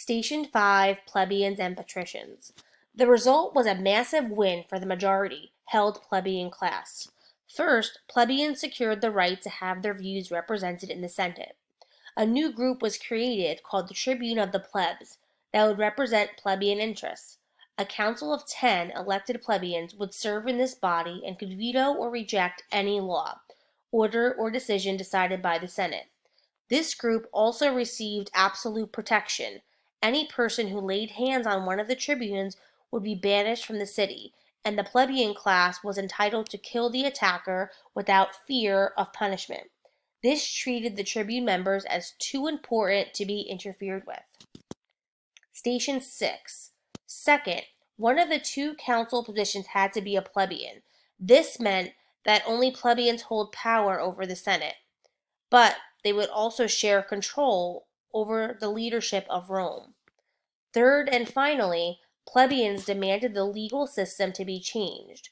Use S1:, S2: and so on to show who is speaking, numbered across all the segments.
S1: Station 5, Plebeians and Patricians. The result was a massive win for the majority held plebeian class. First, plebeians secured the right to have their views represented in the Senate. A new group was created called the Tribune of the Plebs that would represent plebeian interests. A council of 10 elected plebeians would serve in this body and could veto or reject any law, order, or decision decided by the Senate. This group also received absolute protection. Any person who laid hands on one of the tribunes would be banished from the city, and the plebeian class was entitled to kill the attacker without fear of punishment. This treated the tribune members as too important to be interfered with. Station 6. Second, one of the two council positions had to be a plebeian. This meant that only plebeians hold power over the Senate, but they would also share control over the leadership of Rome. Third and finally, plebeians demanded the legal system to be changed.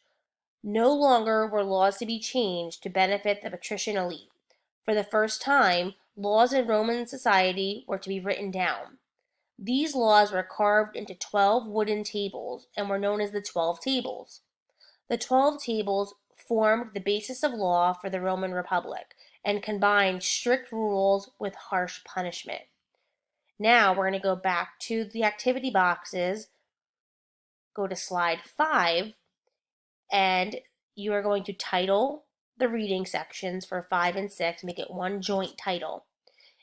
S1: No longer were laws to be changed to benefit the patrician elite. For the first time, laws in Roman society were to be written down. These laws were carved into 12 wooden tables and were known as the 12 Tables. The 12 Tables formed the basis of law for the Roman Republic and combined strict rules with harsh punishment. Now we're going to go back to the activity boxes, go to slide 5, and you are going to title the reading sections for 5 and 6, make it one joint title.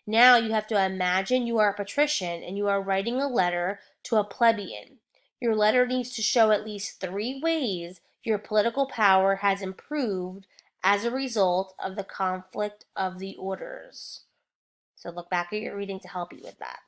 S1: Now you have to imagine you are a patrician and you are writing a letter to a plebeian. Your letter needs to show at least 3 ways your political power has improved as a result of the conflict of the orders. So look back at your reading to help you with that.